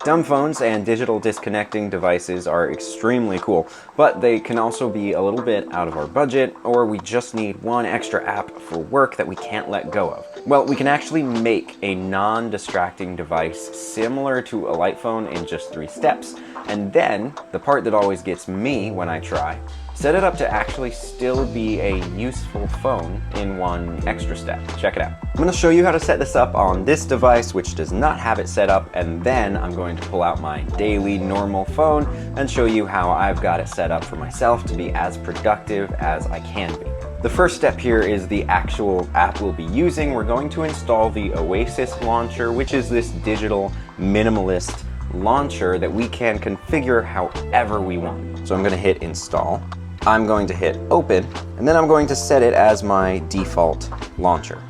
Dumb phones and digital disconnecting devices are extremely cool, but they can also be a little bit out of our budget, or we just need one extra app for work that we can't let go of. Well, we can actually make a non-distracting device similar to a light phone in just 3 steps. And then, the part that always gets me when I try, set it up to actually still be a useful phone in 1 extra step. Check it out. I'm going to show you how to set this up on this device, which does not have it set up, and then I'm going to pull out my daily normal phone and show you how I've got it set up for myself to be as productive as I can be. The first step here is the actual app we'll be using. We're going to install the Oasis launcher, which is this digital minimalist launcher that we can configure however we want. So I'm going to hit install. I'm going to hit open, and then I'm going to set it as my default launcher.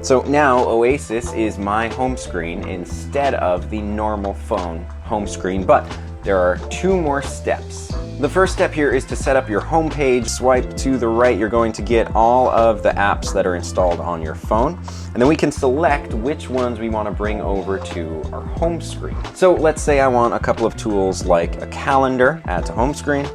So now Oasis is my home screen instead of the normal phone home screen, but there are 2 more steps. The first step here is to set up your home page. Swipe to the right, you're going to get all of the apps that are installed on your phone, and then we can select which ones we want to bring over to our home screen. So let's say I want a couple of tools like a calendar, add to home screen.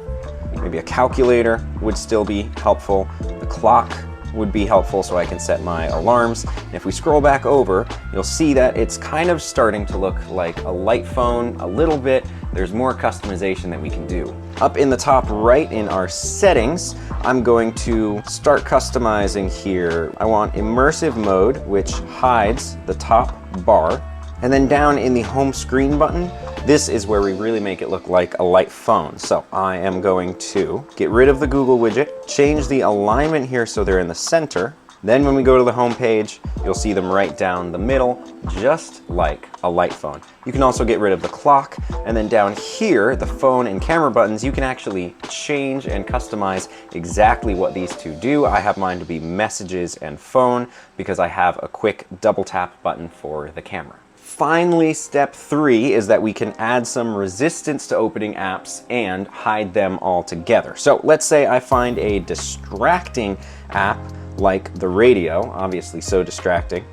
Maybe a calculator would still be helpful. The clock would be helpful so I can set my alarms. And if we scroll back over, you'll see that it's kind of starting to look like a light phone a little bit. There's more customization that we can do. Up in the top right in our settings, I'm going to start customizing here. I want immersive mode, which hides the top bar. And then down in the home screen button, this is where we really make it look like a light phone. So I am going to get rid of the Google widget, change the alignment here so they're in the center. Then when we go to the home page, you'll see them right down the middle, just like a light phone. You can also get rid of the clock, and then down here, the phone and camera buttons, you can actually change and customize exactly what these 2 do. I have mine to be messages and phone because I have a quick double tap button for the camera. Finally, step 3 is that we can add some resistance to opening apps and hide them all together. So let's say I find a distracting app like the radio, obviously so distracting,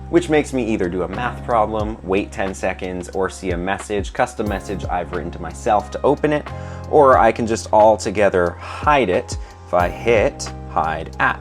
which makes me either do a math problem, wait 10 seconds, or see a message, custom message I've written to myself to open it, or I can just altogether hide it if I hit hide app.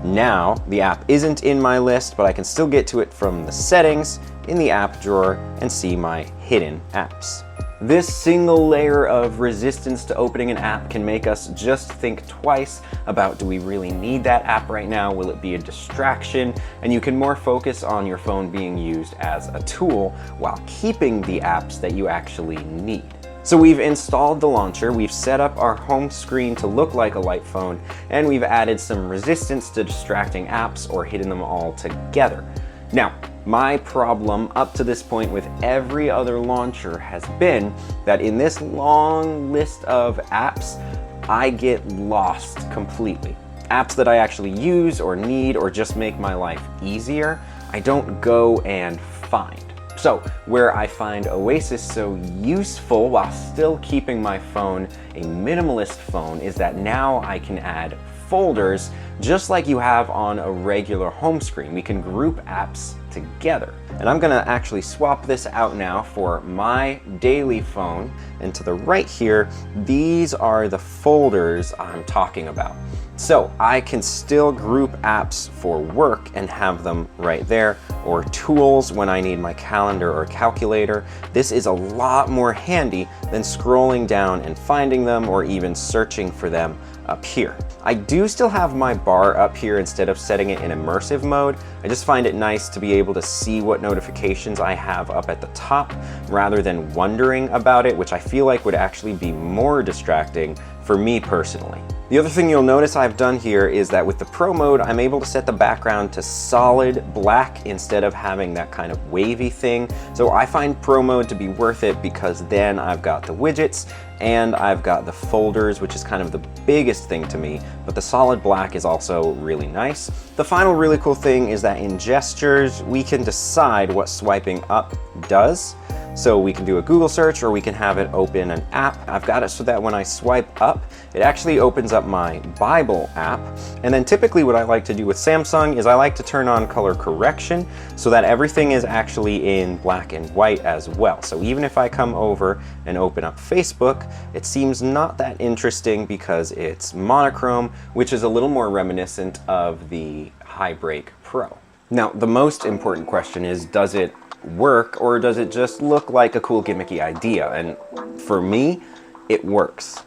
Now, the app isn't in my list, but I can still get to it from the settings in the app drawer and see my hidden apps. This single layer of resistance to opening an app can make us just think twice about, do we really need that app right now? Will it be a distraction? And you can more focus on your phone being used as a tool while keeping the apps that you actually need. So we've installed the launcher, we've set up our home screen to look like a light phone, and we've added some resistance to distracting apps or hidden them all together. Now, my problem up to this point with every other launcher has been that in this long list of apps, I get lost completely. Apps that I actually use or need or just make my life easier, I don't go and find. So where I find Oasis so useful while still keeping my phone a minimalist phone is that now I can add folders just like you have on a regular home screen. We can group apps together. And I'm gonna actually swap this out now for my daily phone. And to the right here, these are the folders I'm talking about. So I can still group apps for work and have them right there, or tools when I need my calendar or calculator. This is a lot more handy than scrolling down and finding them or even searching for them up here. I do still have my bar up here instead of setting it in immersive mode. I just find it nice to be able to see what notifications I have up at the top rather than wondering about it, which I feel like would actually be more distracting for me personally. The other thing you'll notice I've done here is that with the Pro mode, I'm able to set the background to solid black instead of having that kind of wavy thing. So I find Pro mode to be worth it because then I've got the widgets and I've got the folders, which is kind of the biggest thing to me, but the solid black is also really nice. The final really cool thing is that in gestures, we can decide what swiping up does. So we can do a Google search, or we can have it open an app. I've got it so that when I swipe up, it actually opens up my Bible app. And then typically what I like to do with Samsung is I like to turn on color correction so that everything is actually in black and white as well. So even if I come over and open up Facebook, it seems not that interesting because it's monochrome, which is a little more reminiscent of the Highbreak Pro. Now, the most important question is, does it work, or does it just look like a cool gimmicky idea? And for me, it works.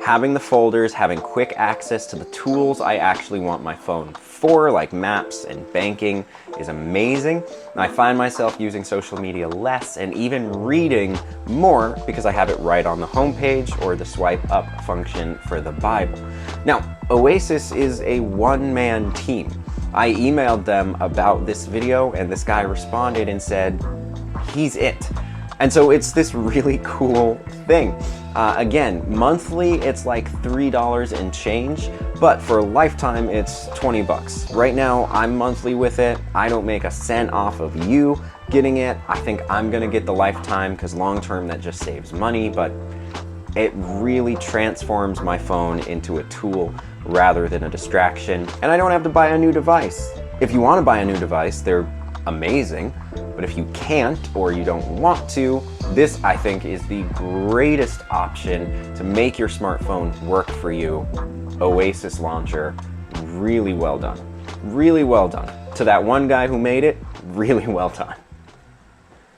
Having the folders, having quick access to the tools I actually want my phone for, like maps and banking, is amazing. And I find myself using social media less and even reading more because I have it right on the home page or the swipe up function for the Bible. Now, Oasis is a one-man team. I emailed them about this video and this guy responded and said, he's it. And so it's this really cool thing. Again, monthly it's like $3 and change, but for a lifetime it's 20 bucks. Right now I'm monthly with it. I don't make a cent off of you getting it. I think I'm gonna get the lifetime because long term that just saves money, but it really transforms my phone into a tool rather than a distraction. And I don't have to buy a new device. If you want to buy a new device, they're amazing. But if you can't or you don't want to, this I think is the greatest option to make your smartphone work for you. Oasis launcher, really well done. Really well done. To that one guy who made it, really well done.